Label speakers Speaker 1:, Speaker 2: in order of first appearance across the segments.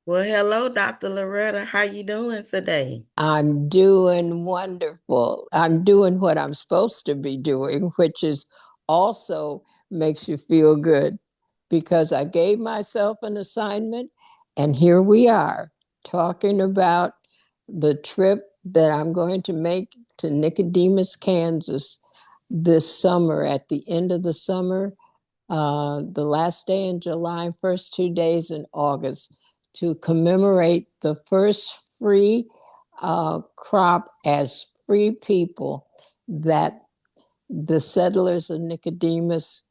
Speaker 1: Well, hello, Dr. Loretta. How you doing today?
Speaker 2: I'm doing wonderful. I'm doing what I'm supposed to be doing, which is also makes you feel good because I gave myself an assignment and here we are talking about the trip that I'm going to make to Nicodemus, Kansas this summer at the end of the summer, the last day in July, first 2 days in August, to commemorate the first free crop as free people that the settlers of Nicodemus,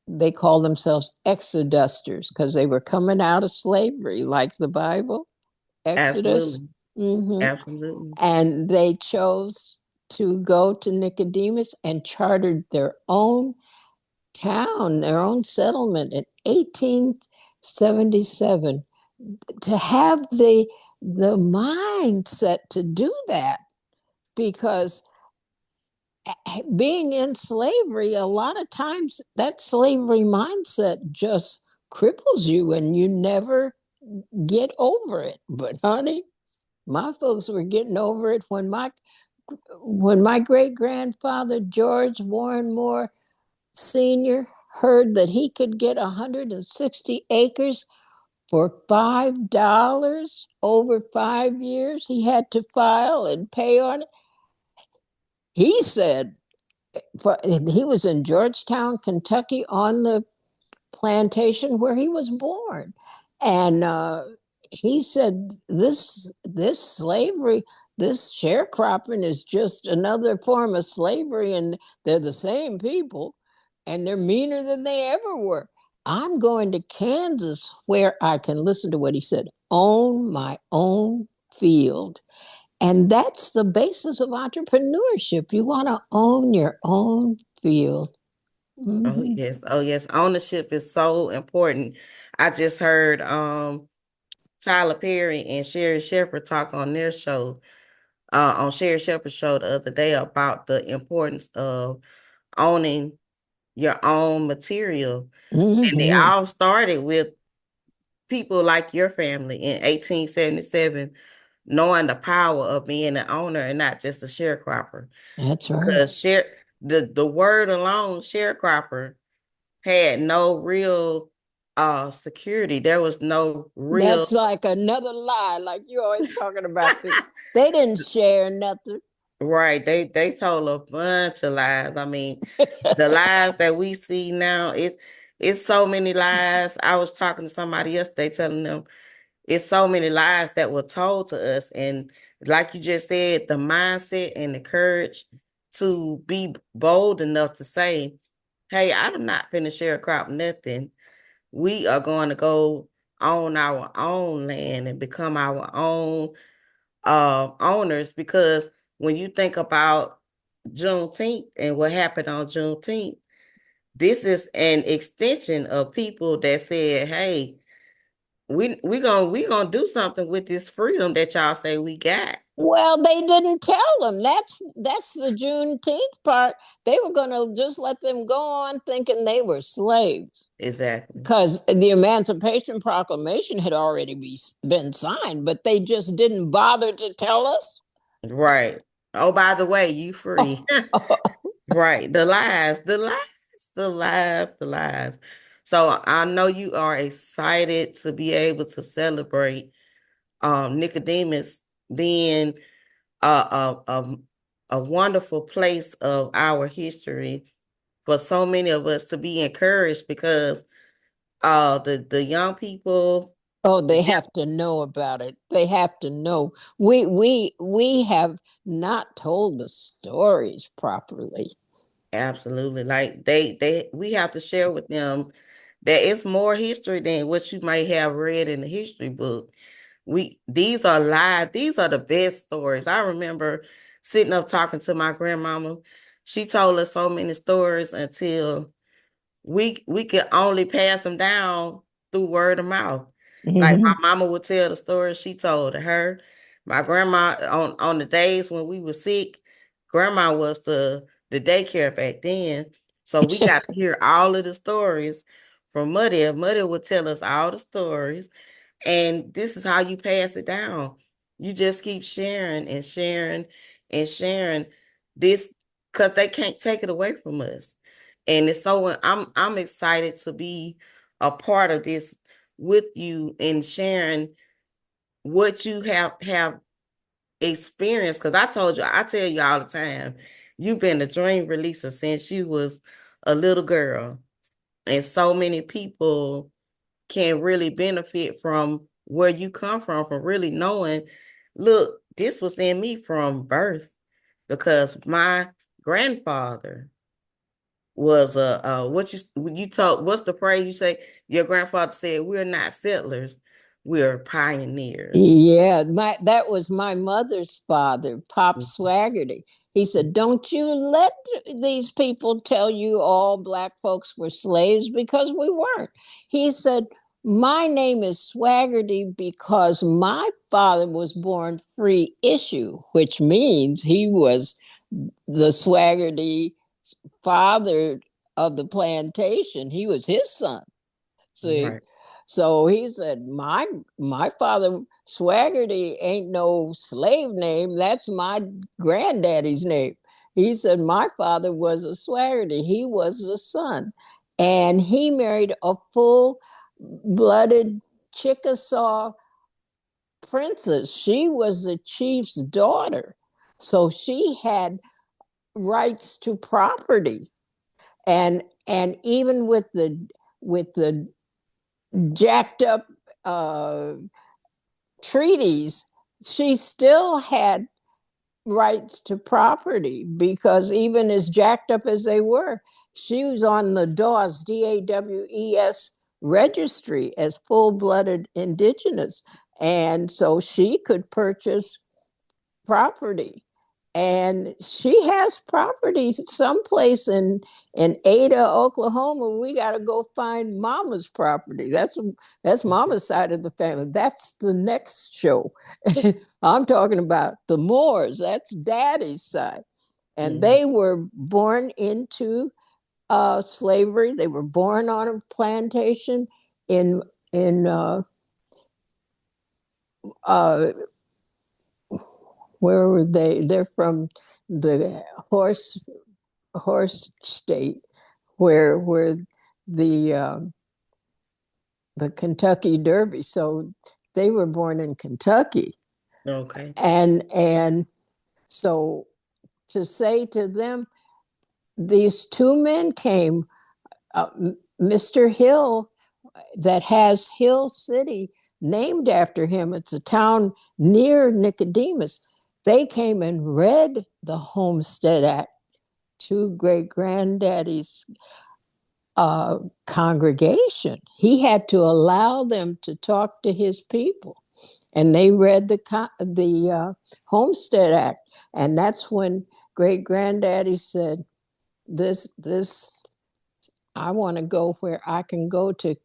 Speaker 2: they call themselves exodusters because they were coming out of slavery, like the Bible, Exodus.
Speaker 1: Absolutely.
Speaker 2: hmm
Speaker 1: Absolutely.
Speaker 2: And they chose to go to Nicodemus and chartered their own town, their own settlement in 1877 to have the mindset to do that because being in slavery, a lot of times that slavery mindset just cripples you and you never get over it. But honey, my folks were getting over it when my great grandfather George Warren Moore Sr. heard that he could get 160 acres for $5 over 5 years. He had to file and pay on it. He said, he was in Georgetown, Kentucky, on the plantation where he was born, and he said this slavery, this sharecropping is just another form of slavery, and they're the same people, and they're meaner than they ever were. I'm going to Kansas where I can listen to what he said. Own my own field. And that's the basis of entrepreneurship. You want to own your own field.
Speaker 1: Oh,
Speaker 2: hmm
Speaker 1: yes. Oh, yes. Ownership is so important. I just heard Tyler Perry and Sherry Shepherd talk on their show, on Sherry Shepherd's show the other day about the importance of owning your own material. And they
Speaker 2: hmm
Speaker 1: all started with people like your family in 1877 knowing the power of being an owner and not just a sharecropper.
Speaker 2: That's right.
Speaker 1: Because the word alone, sharecropper, had no real security. There was no real.
Speaker 2: That's like another lie, like you always talking about. They didn't share nothing.
Speaker 1: Right. They told a bunch of lies. I mean, the lies that we see now, it's so many lies. I was talking to somebody yesterday telling them it's so many lies that were told to us. And like you just said, the mindset and the courage to be bold enough to say, hey, I'm not finna sharecrop nothing. We are going to go own our own land and become our own owners, because when you think about Juneteenth and what happened on Juneteenth, this is an extension of people that said, hey, we gonna do something with this freedom that y'all say we got.
Speaker 2: Well, they didn't tell them. That's the Juneteenth part. They were going to just let them go on thinking they were slaves
Speaker 1: Exactly.
Speaker 2: because the Emancipation Proclamation had already been signed, but they just didn't bother to tell us.
Speaker 1: Right. Oh, by the way, you free. Right. The lies, the lies, the lies, the lies. So I know you are excited to be able to celebrate Nicodemus being a wonderful place of our history for so many of us to be encouraged, because the young people.
Speaker 2: Oh, they have to know about it. They have to know. We have not told the stories properly.
Speaker 1: Absolutely. Like we have to share with them that it's more history than what you might have read in the history book. These are live, these are the best stories. I remember sitting up talking to my grandmama. She told us so many stories until we could only pass them down through word of mouth. Like
Speaker 2: hmm
Speaker 1: my mama would tell the stories she told to her. My grandma, on the days when we were sick, grandma was the daycare back then. So we got to hear all of the stories from Muddy. Muddy would tell us all the stories. And this is how you pass it down. You just keep sharing and sharing and sharing this because they can't take it away from us. And it's so I'm excited to be a part of this with you and sharing what you have experienced. Because I tell you all the time, you've been a dream releaser since you was a little girl. And so many people can really benefit from where you come from really knowing, look, this was in me from birth because my grandfather was what you told what's the phrase you say your grandfather said, we're not settlers, we're pioneers.
Speaker 2: Yeah, that was my mother's father, Pop Swaggerty. He said, "Don't you let these people tell you all black folks were slaves because we weren't." He said, "My name is Swaggerty because my father was born free issue, which means he was the Swaggerty father of the plantation. He was his son." See,
Speaker 1: Right.
Speaker 2: so he said, my father Swaggerty ain't no slave name. That's my granddaddy's name. He said my father was a Swaggerty. He was the son, and he married a full-blooded Chickasaw princess. She was the chief's daughter, so she had rights to property, and even with the jacked up uh, treaties, she still had rights to property because even as jacked up as they were, she was on the DAWES registry as full-blooded indigenous. And so she could purchase property, and she has property someplace in Ada, Oklahoma. We got to go find Mama's property. That's Mama's side of the family. That's the next show. I'm talking about the Moors. That's Daddy's side, and
Speaker 1: Mhm.
Speaker 2: they were born into slavery. They were born on a plantation in uh, where were they? They're from the horse state, where the uh, the Kentucky Derby. So they were born in Kentucky,
Speaker 1: Okay.
Speaker 2: and so to say to them, these two men came. Uh, Mr. Hill, that has Hill City named after him. It's a town near Nicodemus. They came and read the Homestead Act to great granddaddy's congregation. He had to allow them to talk to his people, and they read the Homestead Act, and that's when great granddaddy said, "This, I want to go where I can go to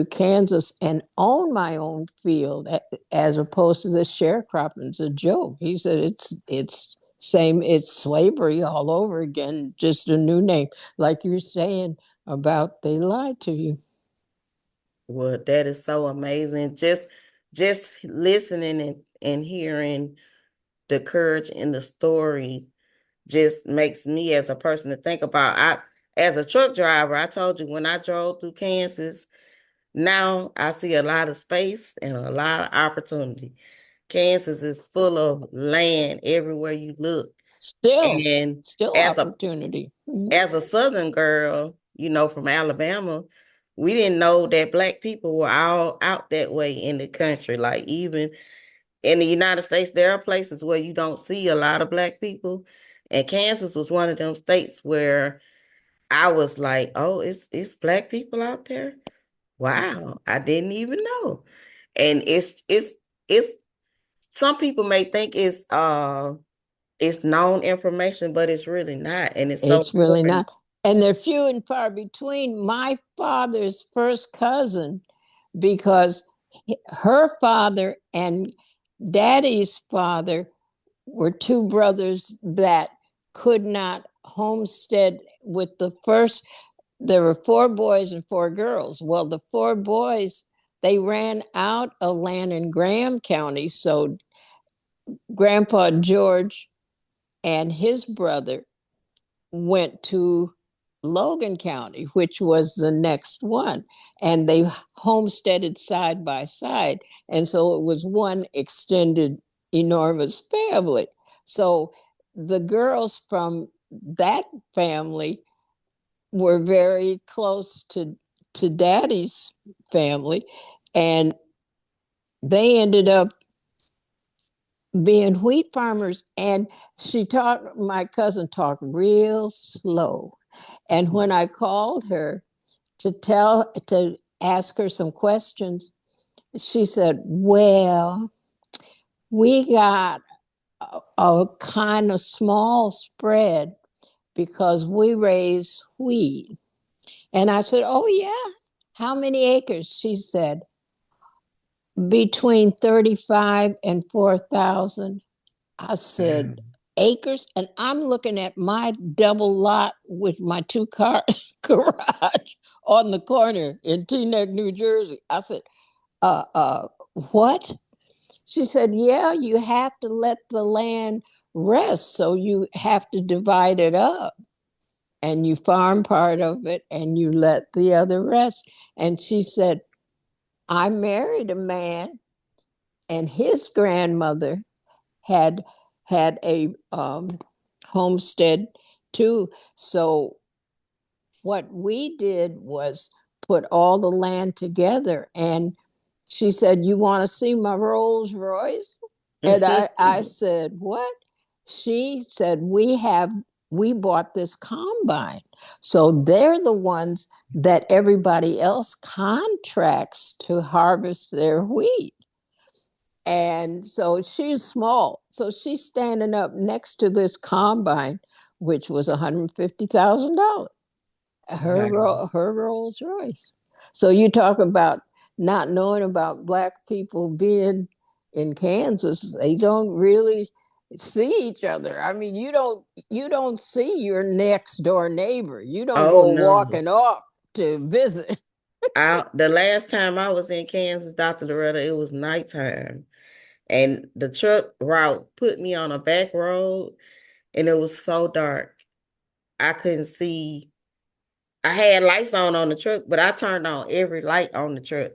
Speaker 2: Kansas and own my own field as opposed to this sharecropping. It's a joke." He said it's slavery all over again, just a new name. Like you're saying about they lied to you.
Speaker 1: Well, that is so amazing. Just listening and hearing the courage in the story just makes me as a person to think about. I as a truck driver, I told you when I drove through Kansas, now I see a lot of space and a lot of opportunity. Kansas is full of land everywhere you look.
Speaker 2: Still,
Speaker 1: And
Speaker 2: still
Speaker 1: as a
Speaker 2: opportunity. Mhm.
Speaker 1: as a Southern girl, from Alabama, we didn't know that Black people were all out that way in the country. Like even in the United States, there are places where you don't see a lot of Black people. And Kansas was one of them states where I was like, oh, it's Black people out there. Wow, I didn't even know. And it's some people may think it's known information, but it's really not. And it's so
Speaker 2: It's really
Speaker 1: important.
Speaker 2: not. And they're few and far between. My father's first cousin, because her father and daddy's father were two brothers that could not homestead with the first. There were four boys and four girls. Well, the four boys, they ran out of land in Graham County. So Grandpa George and his brother went to Logan County, which was the next one, and they homesteaded side by side. And so it was one extended, enormous family. So the girls from that family were very close to Daddy's family, and they ended up being wheat farmers. And my cousin talked real slow. And when I called her to ask her some questions, she said, "Well, we got a kind of small spread because we raise wheat." And I said, "Oh, yeah. How many acres?" She said, "Between 35 and 4,000." I said, "Acres?" And I'm looking at my double lot with my two-car garage on the corner in Teaneck, New Jersey. I said, what? She said, "Yeah, you have to let the land rest. So you have to divide it up and you farm part of it and you let the other rest." And she said, "I married a man and his grandmother had a homestead too. So what we did was put all the land together." And she said, "You want to see my Rolls Royce?" And I said, "What?" She said, we bought this combine. So they're the ones that everybody else contracts to harvest their wheat. And so she's small. So she's standing up next to this combine, which was $150,000. Her Rolls Royce. So you talk about not knowing about Black people being in Kansas. They don't really see each other. I mean, you don't see your next door neighbor. You don't
Speaker 1: Oh
Speaker 2: go
Speaker 1: no.
Speaker 2: walking off to visit.
Speaker 1: The last time I was in Kansas, Dr. Loretta, it was nighttime. And the truck route put me on a back road and it was so dark. I couldn't see. I had lights on the truck, but I turned on every light on the truck.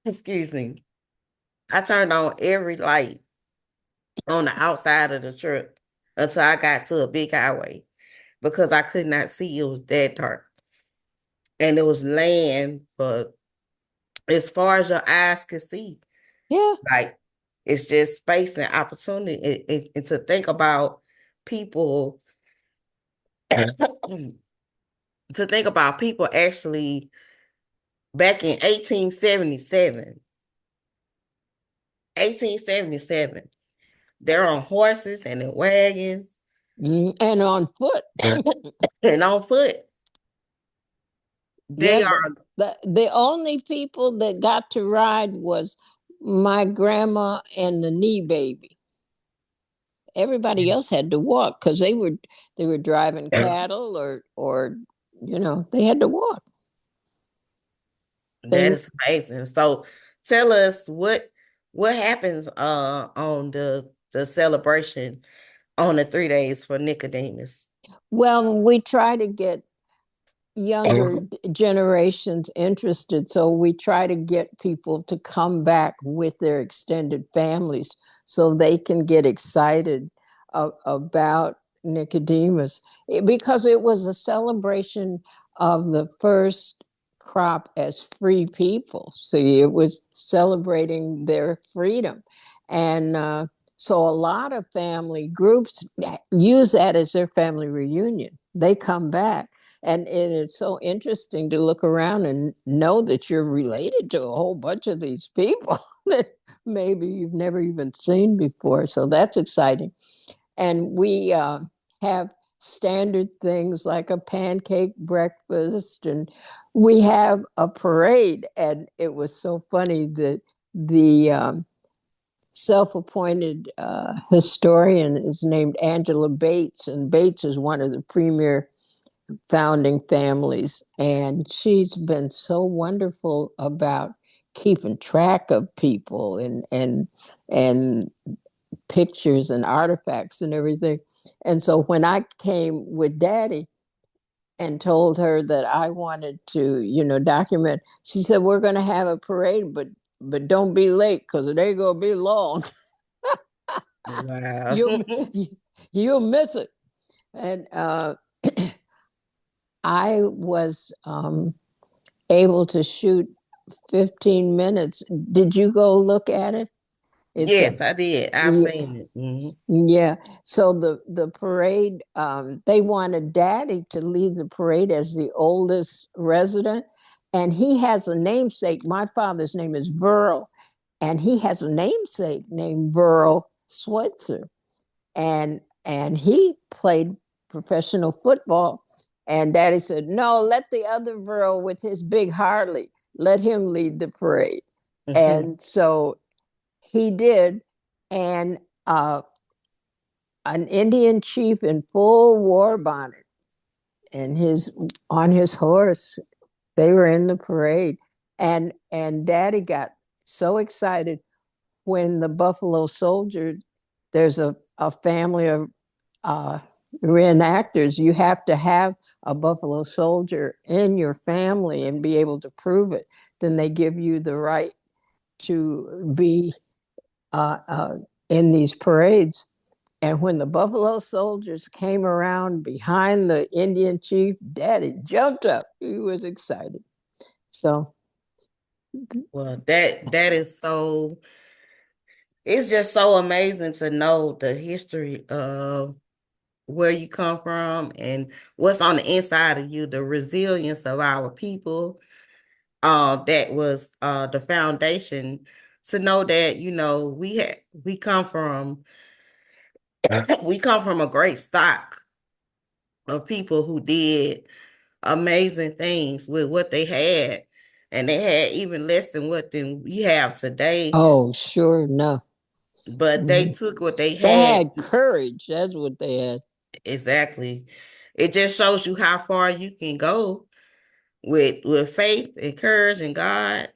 Speaker 1: Excuse me. I turned on every light on the outside of the truck until I got to a big highway because I could not see. It was that dark. And it was land for as far as your eyes could see.
Speaker 2: Yeah.
Speaker 1: Like it's just space and opportunity. And to think about people, to think about people actually back in 1877, they're on horses and in wagons
Speaker 2: And on foot.
Speaker 1: and on foot.
Speaker 2: Yeah,
Speaker 1: They are,
Speaker 2: the only people that got to ride was my grandma and the knee baby. Everybody else had to walk because they were driving cattle or they had to walk.
Speaker 1: that
Speaker 2: They
Speaker 1: is amazing. So tell us what happens on the celebration on the 3 days for Nicodemus.
Speaker 2: well, we try to get younger generations interested. So we try to get people to come back with their extended families so they can get excited about Nicodemus because it was a celebration of the first crop as free people. See, it was celebrating their freedom. And so a lot of family groups use that as their family reunion. They come back and it is so interesting to look around and know that you're related to a whole bunch of these people that maybe you've never even seen before. So that's exciting. And we have standard things like a pancake breakfast, and we have a parade. And it was so funny that the self-appointed historian is named Angela Bates, and Bates is one of the premier founding families, and she's been so wonderful about keeping track of people and pictures and artifacts and everything. And so when I came with Daddy and told her that I wanted to, document, she said, "We're going to have a parade, but don't be late because it ain't going to be long.
Speaker 1: Wow.
Speaker 2: you'll you'll miss it." And I was able to shoot 15 minutes. Did you go look at it? It's a
Speaker 1: Yes, I did. I've
Speaker 2: yeah,
Speaker 1: seen it.
Speaker 2: yeah. So the parade, they wanted Daddy to lead the parade as the oldest resident, and he has a namesake. My father's name is Burl, and he has a namesake named Burl Switzer, and he played professional football. And Daddy said, "No, let the other Burl with his big Harley, let him lead the parade."
Speaker 1: Mhm.
Speaker 2: And so he did, and an Indian chief in full war bonnet and his on his horse. They were in the parade, and Daddy got so excited when the Buffalo Soldier. There's a family of uh, reenactors. You have to have a Buffalo Soldier in your family and be able to prove it. Then they give you the right to be uh, uh, in these parades. And when the Buffalo Soldiers came around behind the Indian chief, Daddy jumped up. He was excited. So,
Speaker 1: Well, that is so, it's just so amazing to know the history of where you come from and what's on the inside of you, the resilience of our people. That was the foundation to know that, we come from we come from a great stock of people who did amazing things with what they had. And they had even less than what than we have today.
Speaker 2: oh, sure enough.
Speaker 1: But they
Speaker 2: Mm-hmm.
Speaker 1: took what they
Speaker 2: They
Speaker 1: had.
Speaker 2: had courage. That's what they had.
Speaker 1: Exactly. It just shows you how far you can go with faith and courage and God.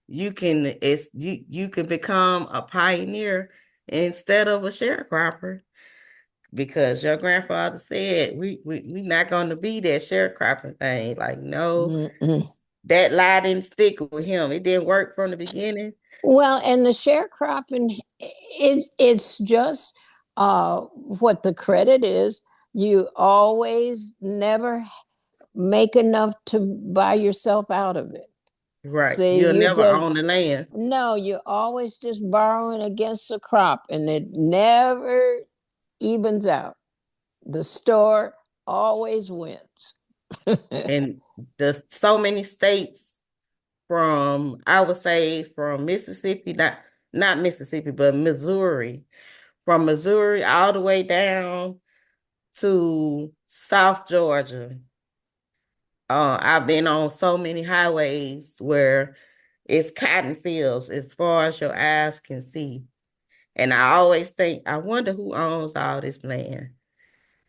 Speaker 1: You can become a pioneer instead of a sharecropper, because your grandfather said we not going to be that sharecropping thing. Like, no,
Speaker 2: Mm-mm.
Speaker 1: that lie didn't stick with him. It didn't work from the beginning.
Speaker 2: Well, and the sharecropping, it's just what the credit is. You always never make enough to buy yourself out of it.
Speaker 1: Right.
Speaker 2: See,
Speaker 1: You'll
Speaker 2: you
Speaker 1: never
Speaker 2: just
Speaker 1: own the land.
Speaker 2: no, you're always just borrowing against the crop, and it never evens out. The store always wins.
Speaker 1: And there's so many states, from, I would say, from Mississippi, not Mississippi, but Missouri, from Missouri all the way down to South Georgia. I've been on so many highways where it's cotton fields as far as your eyes can see. And I always think, I wonder who owns all this land,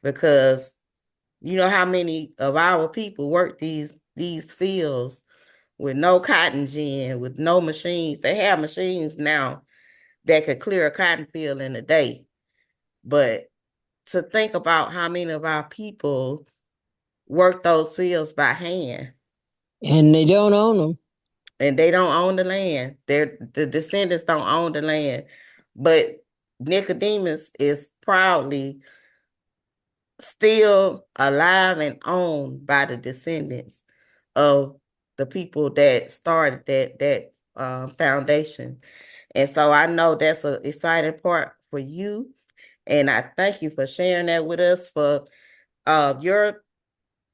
Speaker 1: because you know how many of our people work these fields with no cotton gin, with no machines. They have machines now that could clear a cotton field in a day. But to think about how many of our people work those fields by hand,
Speaker 2: And they don't own them.
Speaker 1: and they don't own the land. The descendants don't own the land. But Nicodemus is proudly still alive and owned by the descendants of the people that started that foundation. And so I know that's an exciting part for you. And I thank you for sharing that with us. For your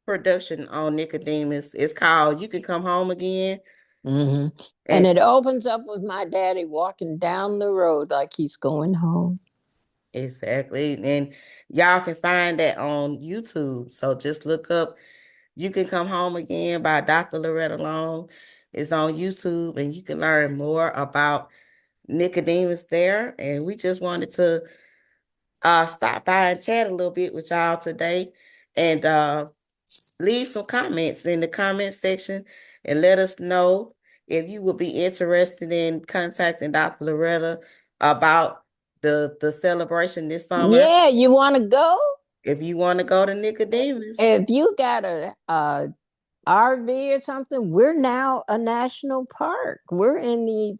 Speaker 1: production on Nicodemus, it's called You Can Come Home Again.
Speaker 2: Hmm. And
Speaker 1: And
Speaker 2: it opens up with my daddy walking down the road like he's going home.
Speaker 1: exactly. And y'all can find that on YouTube. So just look up You Can Come Home Again by Dr. Loretta Long. It's on YouTube, and you can learn more about Nicodemus there. And we just wanted to stop by and chat a little bit with y'all today. And leave some comments in the comment section and let us know if you would be interested in contacting Dr. Loretta about the celebration this summer.
Speaker 2: Yeah, you want to go?
Speaker 1: If you want to go to Nicodemus,
Speaker 2: If you got a RV or something, we're now a national park. We're in the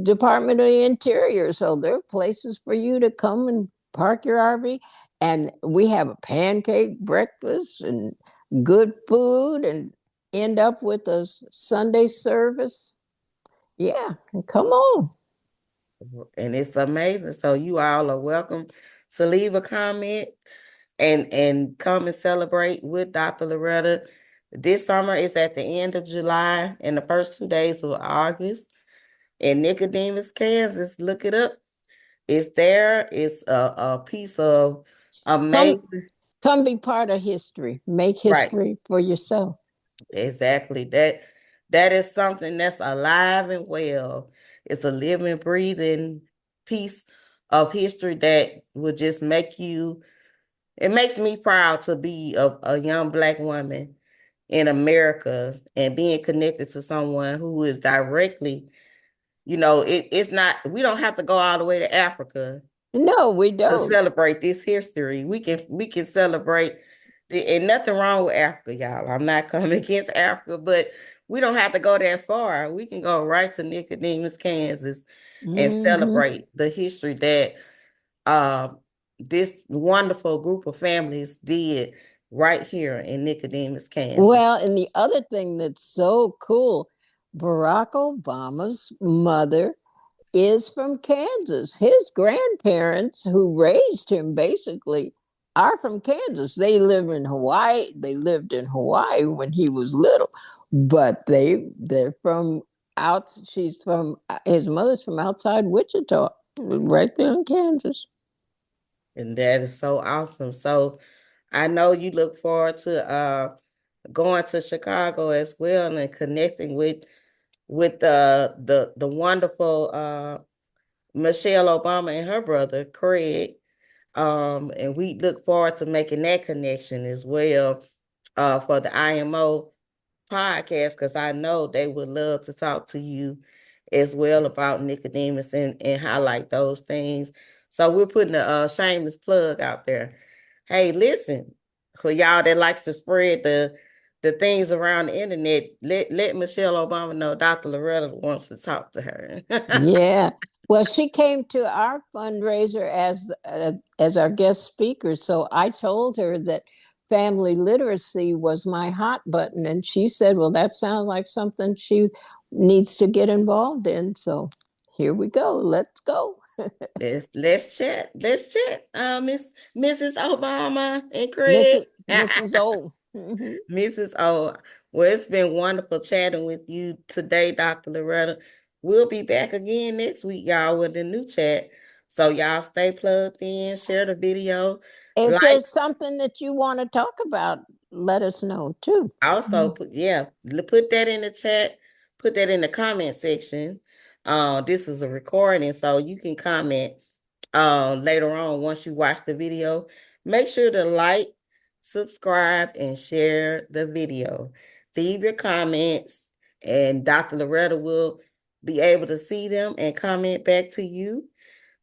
Speaker 2: Department of the Interior, so there are places for you to come and park your RV. And we have a pancake breakfast and good food, and end up with a Sunday service. Yeah, come on.
Speaker 1: and it's amazing. So you all are welcome to leave a comment and come and celebrate with Dr. Loretta. This summer is at the end of July and the first 2 days of August in Nicodemus, Kansas. Look it up. It's there. It's a piece of
Speaker 2: Come,
Speaker 1: amazing.
Speaker 2: come be part of history. Make
Speaker 1: Right.
Speaker 2: history for yourself.
Speaker 1: Exactly. That is something that's alive and well. It's a living, breathing piece of history that would just make you, it makes me proud to be a young Black woman in America and being connected to someone who is directly, it's not, we don't have to go all the way to Africa
Speaker 2: No, we
Speaker 1: to
Speaker 2: don't.
Speaker 1: celebrate this history. We can celebrate and nothing wrong with Africa, y'all. I'm not coming against Africa, but we don't have to go that far. We can go right to Nicodemus, Kansas, and
Speaker 2: Mm-hmm.
Speaker 1: celebrate the history that uh, this wonderful group of families did right here in Nicodemus, Kansas.
Speaker 2: Well, and the other thing that's so cool, Barack Obama's mother is from Kansas. His grandparents, who raised him basically, are from Kansas. They live in Hawaii. They lived in Hawaii when he was little, but they're from out. She's from his mother's from outside Wichita, right there in Kansas.
Speaker 1: And that is so awesome. So I know you look forward to going to Chicago as well and connecting with the wonderful Michelle Obama and her brother Craig. And we look forward to making that connection as well for the IMO podcast because I know they would love to talk to you as well about Nicodemus and highlight those things. So we're putting a shameless plug out there. Hey, listen, for y'all that likes to spread the things around the internet, let Michelle Obama know Dr. Loretta wants to talk to her.
Speaker 2: Yeah. Well, she came to our fundraiser as our guest speaker, so I told her that family literacy was my hot button, and she said, "Well, that sounds like something she needs to get involved in." So here we go. Let's go,
Speaker 1: Let's chat. Let's chat. Mrs. Obama and Craig.
Speaker 2: Mrs. O. Mhm.
Speaker 1: Mrs. O. Well, it's been wonderful chatting with you today, Dr. Loretta. We'll be back again next week, y'all, with a new chat. So y'all stay plugged in, share the video,
Speaker 2: If
Speaker 1: like,
Speaker 2: there's something that you want to talk about, let us know too.
Speaker 1: also put that in the chat, put that in the comment section. This is a recording, so you can comment later on once you watch the video. Make sure to like, subscribe, and share the video. Leave your comments, and Dr. Loretta will be able to see them and comment back to you.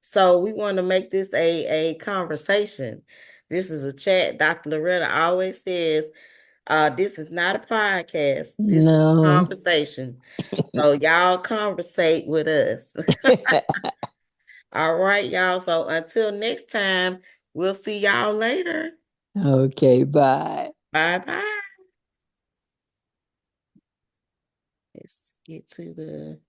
Speaker 1: So we want to make this a conversation. This is a chat. Dr. Loretta always says, this is not a podcast. This is a
Speaker 2: No.
Speaker 1: conversation. So y'all conversate with us. All right, y'all. So until next time, we'll see y'all later.
Speaker 2: Okay, bye.
Speaker 1: Bye bye. Let's get to the